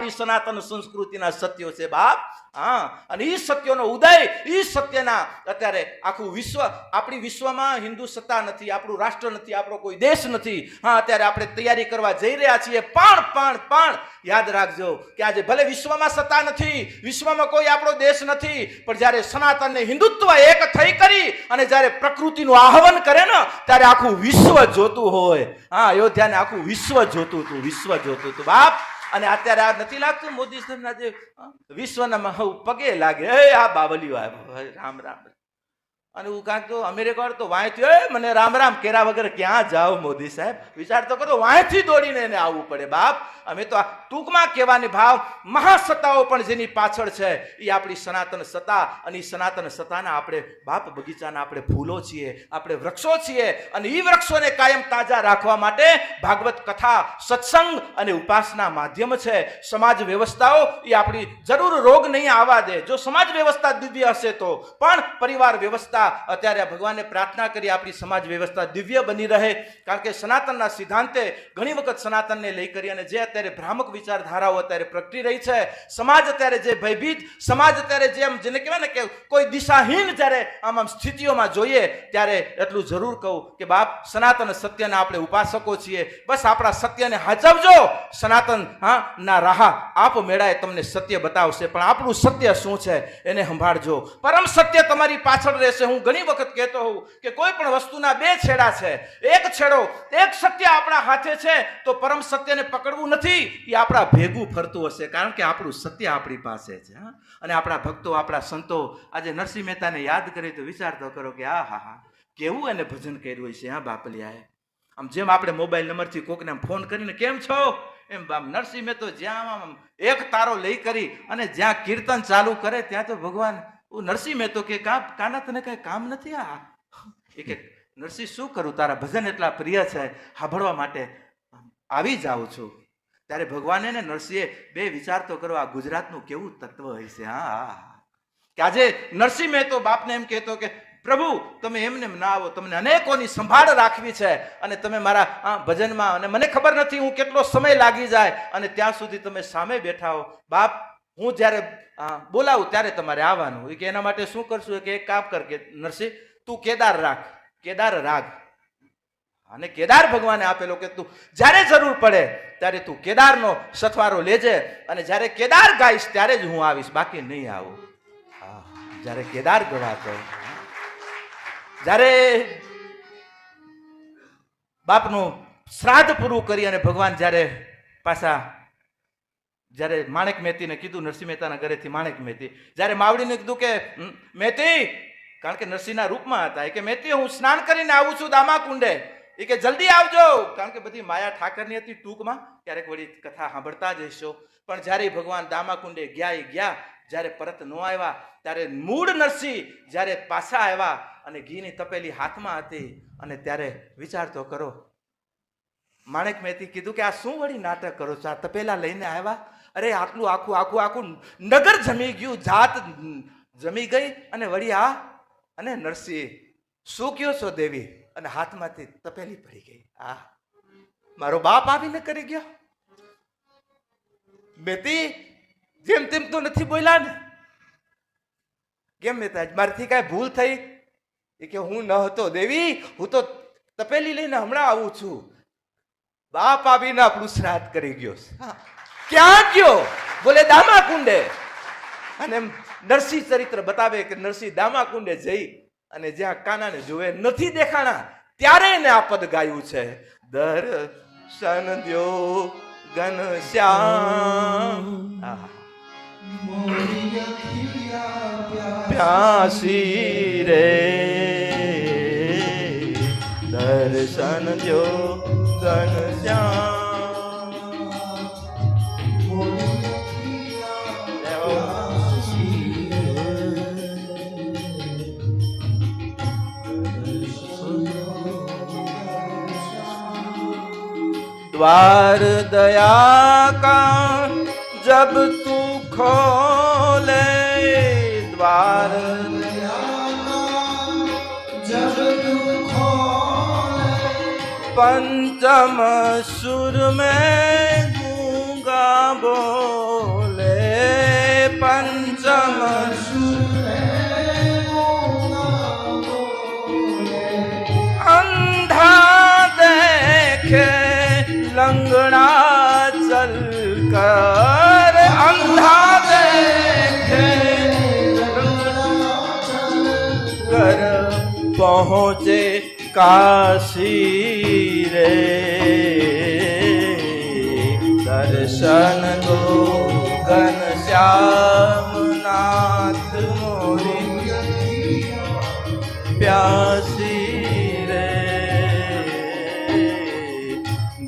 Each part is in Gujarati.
આપણી સનાતન સંસ્કૃતિના સત્યો છે બાપ. હા, અને એ સત્યોનો ઉદય, એ સત્યના અત્યારે આખું વિશ્વ, આપણી વિશ્વમાં હિન્દુ સત્તા નથી, આપણું રાષ્ટ્ર નથી, આપણો કોઈ દેશ નથી. હા, અત્યારે આપણે તૈયારી કરવા જઈ રહ્યા છીએ. પણ યાદ રાખજો કે આજે ભલે વિશ્વમાં સત્તા નથી, વિશ્વમાં કોઈ આપણો દેશ નથી, પણ જ્યારે સનાતન ને હિન્દુત્વ એક થઈ કરી અને જ્યારે પ્રકૃતિનું આહવાન કરે ને ત્યારે આખું વિશ્વ જોતું હોય. હા, અયોધ્યાને આખું વિશ્વ જોતું હતું બાપ. અને અત્યારે આ નથી લાગતું મોદી સાહેબના જે વિશ્વના પગે લાગે, એ આ બાવલીઓ રામ રામ. અને હું કાંક તો અમેરિકા વાળો તો વાંયથી મને રામ રામ કેરા વગર ક્યાં જાઓ મોદી સાહેબ, વિચાર તો કરો, વાંયથી દોડીને એને આવવું પડે બાપ. અમે તો ટૂંકમાં કહેવાની ભાવ, મહાસત્તાઓ પણ જેની પાછળ છે એ આપણી સનાતન સત્તા, અને એ સનાતન સત્તાના આપણે બાપ બગીચાના આપણે ફૂલો છીએ, આપણે વૃક્ષો છીએ. અને એ વૃક્ષોને કાયમ તાજા રાખવા માટે ભાગવત કથા, સત્સંગ અને ઉપાસના માધ્યમ છે. સમાજ વ્યવસ્થાઓ એ આપણી જરૂર રોગ નહીં આવવા દે. જો સમાજ વ્યવસ્થા દિવ્ય હશે તો પણ પરિવાર વ્યવસ્થા, અત્યારે ભગવાનને પ્રાર્થના કરી આપણી સમાજ વ્યવસ્થા દિવ્ય બની રહે. કારણ કે સનાતનના સિદ્ધાંતે ઘણી વખત સનાતનને લઈ કરી અને જે અત્યારે ભ્રામક વિચારધારાઓ અત્યારે પ્રગટી રહી છે, સમાજ અત્યારે જે ભયભીત, સમાજ અત્યારે જેમ જેને કહેવાય ને કે કોઈ દિશાહીન જ્યારે આમ સ્થિતિઓમાં જોઈએ, ત્યારે એટલું જરૂર કહું કે બાપ, સનાતન સત્યના આપણે ઉપાસકો છીએ. બસ આપણા સત્યને હાચવજો. સનાતન ના રાહ આપ મેળાએ તમને સત્ય બતાવશે, પણ આપણું સત્ય શું છે એને સંભાળજો. પરમ સત્ય તમારી પાછળ રહેશે. હું ઘણી વખત કહેતો હોઉં કે કોઈ પણ વસ્તુના બે છેડા છે. એક છેડો, એક સત્ય આપણા હાથે છે તો પરમ સત્યને પકડવું નથી, એ આપણા ભેગું ફરતું હશે, કારણ કે આપણું સત્ય આપણી પાસે છે. અને આપણા ભક્તો, આપણા સંતો આજે નરસિંહ મહેતાને યાદ કરે તો વિચાર તો કરો કે હા કેવું એને ભજન કર્યું છે. હા બાપલિયાએ આમ જેમ આપણે મોબાઈલ નંબરથી કોકને ફોન કરીને કેમ છો એમ નરસિંહ મહેતો જ્યાં આમ એક તારો લઈ કરી અને જ્યાં કીર્તન ચાલુ કરે ત્યાં તો ભગવાન નરસિંહ મહેતો કે કાના તને કઈ કામ નથી? આ એ કે નરસિંહ શું કરું, તારા ભજન એટલા પ્રિય છે, સાંભળવા માટે આવી જાઉં છું. ત્યારે ભગવાને ને નરસિંહે બે વિચાર તો કરો, આ ગુજરાતનું કેવું તત્વ હોય છે. કે આજે નરસિંહ મહેતો બાપને એમ કહેતો કે પ્રભુ તમે એમને ના આવો, તમને અનેકોની સંભાળ રાખવી છે અને તમે મારા ભજનમાં, અને મને ખબર નથી હું કેટલો સમય લાગી જાય, અને ત્યાં સુધી તમે સામે બેઠા હો. બાપ, હું જ્યારે બોલાવું ત્યારે તમારે આવવાનું. કે એના માટે શું કરશું? કે એક કામ કર કે નરસિંહ તું કેદાર રાખ, કેદાર રાગ. અને કેદાર ભગવાને આપેલો કે તું જ્યારે જરૂર પડે ત્યારે તું કેદારનો સથવારો લેજે, અને જ્યારે કેદાર ગાઈશ ત્યારે જ હું આવીશ, બાકી નહીં આવું. જ્યારે કેદાર ગવાતો, જ્યારે બાપનું શ્રાદ્ધ પૂરું કરી અને ભગવાન જ્યારે પાછા, જ્યારે માણેક મહેતીને કીધું, નરસિંહ મહેતાના ઘરેથી માણેક મહેતી જ્યારે માવડીને કીધું કે મહેતી, કારણ કે નરસિંહના રૂપમાં હતા, કે મહેતી હું સ્નાન કરીને આવું છું દામા કુંડે, એ કે જલ્દી આવજો, કારણ કે બધી માયા ઠાકરની હતી. ટૂંકમાં ક્યારેક વળી કથા સાંભળતા જ હશો. પણ જ્યારે ભગવાન દામા કુંડે ગયા, જ્યારે પરત ન આવ્યા ત્યારે મૂળ નરસિંહ જ્યારે પાછા આવ્યા અને ઘીની તપેલી હાથમાં હતી, અને ત્યારે વિચાર તો કરો, માણેક મહેતી કીધું કે આ શું વળી નાટક કરો છો, આ તપેલા લઈને આવ્યા? અરે આટલું આખું નગર જમી ગયું, જાત જમી ગઈ, અને વળી અને નરસિંહ શું કયો છો દેવી? અને હાથમાંથી તપેલી પડી ગઈ. મારો બાપ આવીને કરી ગયો. બેટી જેમ તેમ તો નથી બોલ્યા ને? કેમ મહેતા, મારાથી કાંઈ ભૂલ થઈ? એ કે હું ન હતો દેવી, હું તો તપેલી લઈને હમણાં આવું છું. બાપ આવીને આપણું શ્રાદ્ધ કરી ગયો. ક્યાં ગયો? બોલે દામા કુંડે. અને નરસિંહ ચરિત્ર બતાવે કે નરસિંહ દામા કુંડે જઈ અને જ્યાં કાનાને જોવે નથી દેખાણા, ત્યારે એને આ પદ ગાયું છે, દર્શન દ્યો ઘનશ્યામ પ્યાસી રે, દર્શન દ્યો ઘનશ્યામ. द्वार दया का जब तू खोले, द्वार दया का जब तू खोले, पंचम सुर में गूंगा बोले. रे अंधा देखे कर पहुँचे काशी रे दर्शन दो घनश्याम नाथ मोरी प्यासी रे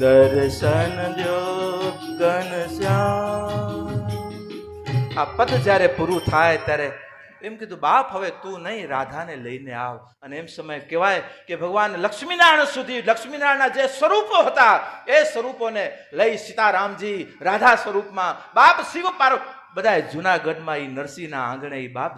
દર્શન જો ઘનશ્યામ. આ પદ જ્યારે પૂરું થાય ત્યારે એમ કીધું બાપ હવે તું નહીં રાધાને લઈને આવ. અને એમ સમય કહેવાય કે ભગવાન લક્ષ્મીનારાયણ સુધી લક્ષ્મીનારાયણના જે સ્વરૂપો હતા એ સ્વરૂપોને લઈ સીતારામજી રાધા સ્વરૂપમાં બાપ શિવ પાર્વતી બધા જુનાગઢમાં એ નરસિંહના આંગણે એ બાપ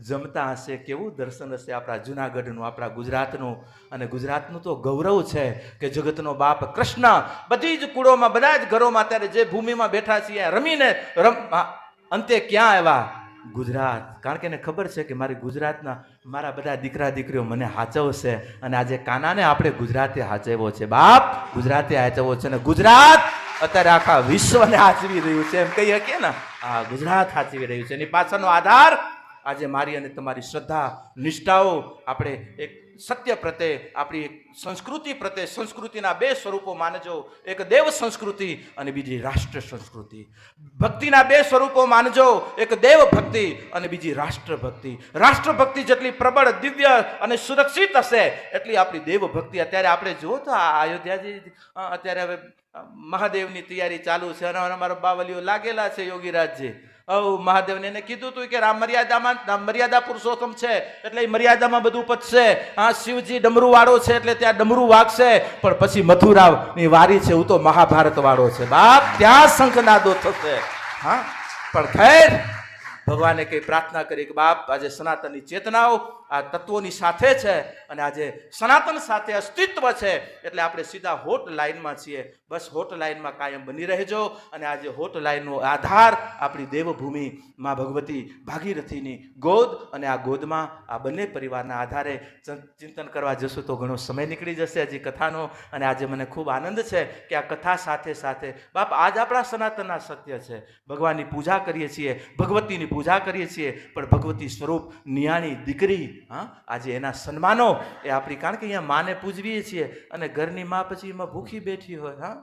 જમતા હશે. કેવું દર્શન હશે આપણા જુનાગઢનું, આપણા ગુજરાતનું. અને ગુજરાતનું તો ગૌરવ છે કે જગતનો બાપ કૃષ્ણ બધી જ કુળોમાં બધા જ ઘરોમાં અત્યારે જે ભૂમિમાં બેઠા છીએ રમીને અંતે ક્યાં આવ્યા? ગુજરાત. કારણ કે એને ખબર છે કે મારી ગુજરાતના મારા બધા દીકરા દીકરીઓ મને હાચવશે. અને આજે કાનાને આપણે ગુજરાતે હાચવ્યો છે બાપ, ગુજરાતે હાચવ્યો છે. અને ગુજરાત અત્યારે આખા વિશ્વને હાચવી રહ્યું છે એમ કહી શકીએ ને. આ ગુજરાત હાચવી રહ્યું છે. એની પાછળનો આધાર આજે મારી અને તમારી શ્રદ્ધા નિષ્ઠાઓ, આપણે એક સત્ય પ્રત્યે, આપણી એક સંસ્કૃતિ પ્રત્યે. સંસ્કૃતિના બે સ્વરૂપો માનજો, એક દેવ સંસ્કૃતિ અને બીજી રાષ્ટ્ર સંસ્કૃતિ. ભક્તિના બે સ્વરૂપો માનજો, એક દેવ ભક્તિ અને બીજી રાષ્ટ્ર ભક્તિ. રાષ્ટ્ર ભક્તિ જેટલી પ્રબળ, દિવ્ય અને સુરક્ષિત હશે એટલી આપણી દેવ ભક્તિ. અત્યારે આપણે જુઓ તો આ અયોધ્યાજી અત્યારે હવે મહાદેવની તૈયારી ચાલુ છે અને અમારા બાવલીઓ લાગેલા છે યોગીરાજજી. મહાદેવને એને કીધું હતું કે રામ મર્યાદા પુરુષોત્તમ છે એટલે એ મર્યાદામાં બધું પચશે. હા, શિવજી ડમરૂ વાળો છે એટલે ત્યાં ડમરૂ વાગશે, પણ પછી મથુરાની વારી છે, હું તો મહાભારત વાળો છે બાપ, ત્યાં શંખનાદો થશે. હા, પણ ખેર ભગવાને કઈ પ્રાર્થના કરી કે બાપ આજે સનાતનની ચેતનાઓ આ તત્વોની સાથે છે અને આજે સનાતન સાથે અસ્તિત્વ છે એટલે આપણે સીધા હોટ લાઈનમાં છીએ. બસ હોટ લાઈનમાં કાયમ બની રહેજો. અને આજે હોટ લાઈનનો આધાર આપણી દેવભૂમિ માં ભગવતી ભાગીરથીની ગોદ. અને આ ગોદમાં આ બંને પરિવારના આધારે ચિંતન કરવા જશું તો ઘણો સમય નીકળી જશે હજી કથાનો. અને આજે મને ખૂબ આનંદ છે કે આ કથા સાથે સાથે બાપ આજ આપણા સનાતનના સત્ય છે. ભગવાનની પૂજા કરીએ છીએ, ભગવતીની પૂજા કરીએ છીએ, પણ ભગવતી સ્વરૂપ નિયાણી દીકરી, હા, આજે એના સન્માનો એ આપણી, કારણ કે અહીંયા માને પૂજવીએ છીએ અને ઘરની માં પછી એમાં ભૂખી બેઠી હોય. હા,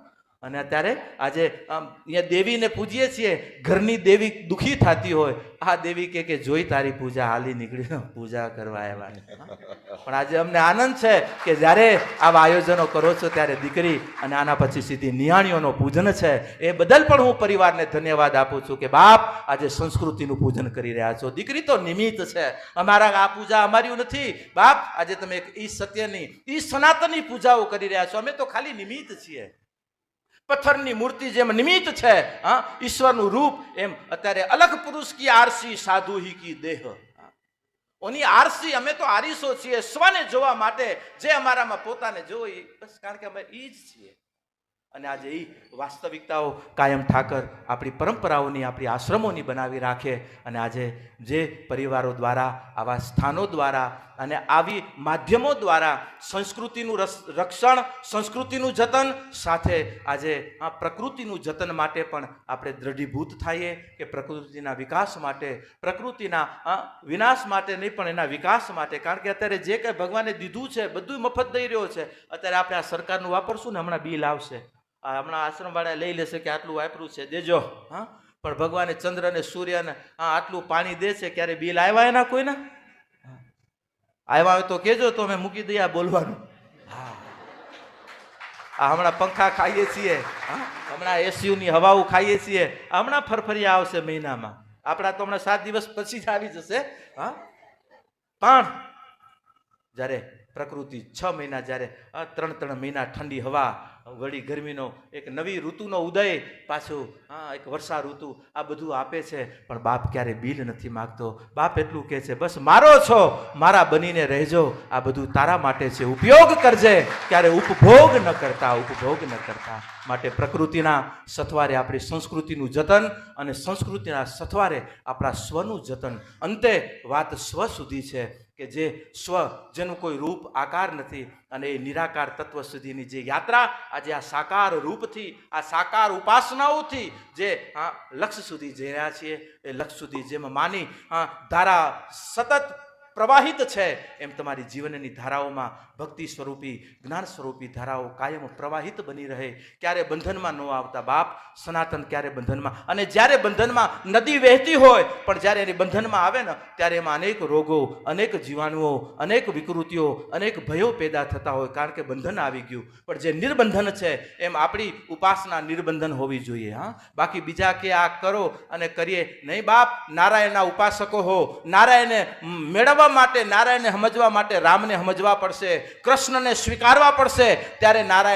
અને અત્યારે આજે અહીંયા દેવીને પૂજીએ છીએ, ઘરની દેવી દુઃખી થતી હોય, આ દેવી કે જોઈ તારી પૂજા હાલી નીકળી પૂજા કરવા આવ્યા. પણ આજે અમને આનંદ છે કે જ્યારે આવા આયોજનો કરો છો ત્યારે દીકરી અને આના પછી સીધી નિયાણીઓનો પૂજન છે. એ બદલ પણ હું પરિવારને ધન્યવાદ આપું છું કે બાપ આજે સંસ્કૃતિનું પૂજન કરી રહ્યા છો. દીકરી તો નિમિત્ત છે, અમારા આ પૂજા અમારી નથી બાપ. આજે તમે ઈ સત્યની, ઈ સનાતનની પૂજાઓ કરી રહ્યા છો, અમે તો ખાલી નિમિત્ત છીએ. પથ્થરની મૂર્તિ જેમ નિમિત્ત છે, હા, ઈશ્વરનું રૂપ એમ અત્યારે અલગ પુરુષ કી આરસી સાધુ હી કી દેહ. ઓની આરસી, અમે તો આરીસો છીએ સ્વને જોવા માટે, જે અમારામાં પોતાને જોઈ બસ, કારણ કે અમે ઈ જ છીએ. અને આજે એ વાસ્તવિકતાઓ કાયમ ઠાકર આપણી પરંપરાઓની, આપણી આશ્રમોની બનાવી રાખે. અને આજે જે પરિવારો દ્વારા, આવા સ્થાનો દ્વારા અને આવી માધ્યમો દ્વારા સંસ્કૃતિનું રક્ષણ, સંસ્કૃતિનું જતન સાથે આજે આ પ્રકૃતિનું જતન માટે પણ આપણે દ્રઢીભૂત થઈએ કે પ્રકૃતિના વિકાસ માટે, પ્રકૃતિના વિનાશ માટે નહીં પણ એના વિકાસ માટે. કારણ કે અત્યારે જે કંઈ ભગવાને દીધું છે બધું મફત દઈ રહ્યો છે. અત્યારે આપણે આ સરકારનું વાપરશું ને હમણાં બિલ આવશે, હમણાં આશ્રમવાળા લઈ લેશે કે આટલું વાપર્યું છે દેજો. હા, પણ ભગવાને ચંદ્ર ને સૂર્ય ને આટલું પાણી દે છે, ક્યારે બિલ આવ્યા એના કોઈના? આવ્યા હોય તો કેજો, તો અમે મૂકી દઈએ બોલવાનું. હા, આ હમણાં પંખા ખાઈએ છીએ, હમણાં એસીયુની હવાઓ ખાઈએ છીએ, હમણાં ફરફરિયા આવશે મહિનામાં. આપણા તો હમણાં 7 દિવસ પછી જ આવી જશે. હા, પણ જ્યારે પ્રકૃતિ 6 મહિના, જ્યારે 3 મહિના ઠંડી હવા, વળી ગરમીનો એક નવી ઋતુનો ઉદય, પાછું એક વર્ષા ઋતુ, આ બધું આપે છે. પણ બાપ ક્યારે બિલ નથી માગતો. બાપ એટલું કહે છે બસ મારો છો, મારા બનીને રહેજો, આ બધું તારા માટે છે, ઉપયોગ કરજે, ક્યારે ઉપભોગ ન કરતા, ઉપભોગ ન કરતા. માટે પ્રકૃતિના સથવારે આપણી સંસ્કૃતિનું જતન અને સંસ્કૃતિના સથવારે આપણા સ્વનું જતન. અંતે વાત સ્વ સુધી છે કે જે સ્વ, જેનું કોઈ રૂપ આકાર નથી, અને એ નિરાકાર તત્વ સુધીની જે યાત્રા આજે આ સાકાર રૂપથી, આ સાકાર ઉપાસનાઓથી જે લક્ષ્ય સુધી જઈ રહ્યા છીએ, એ લક્ષ્ય સુધી જેમ માની ધારા સતત પ્રવાહિત છે, એમ તમારી જીવનની ધારાઓમાં ભક્તિ સ્વરૂપી, જ્ઞાન સ્વરૂપી ધારાઓ કાયમ પ્રવાહિત બની રહે. ક્યારે બંધનમાં ન આવતા બાપ સનાતન, ક્યારે બંધનમાં. અને જ્યારે બંધનમાં નદી વહેતી હોય, પણ જ્યારે એની બંધનમાં આવે ને, ત્યારે એમાં અનેક રોગો, અનેક જીવાણુઓ, અનેક વિકૃતિઓ, અનેક ભયો પેદા થતા હોય, કારણ કે બંધન આવી ગયું. પણ જે નિર્બંધન છે, એમ આપણી ઉપાસના નિર્બંધન હોવી જોઈએ. બાકી બીજા કે આ કરો અને કરીએ નહીં બાપ. નારાયણના ઉપાસકો હો, નારાયણને મેળવવા માટે, નારાયણને સમજવા માટે રામને સમજવા પડશે, કૃષ્ણને સ્વીકારવા પડશે, ત્યારે નારાયણ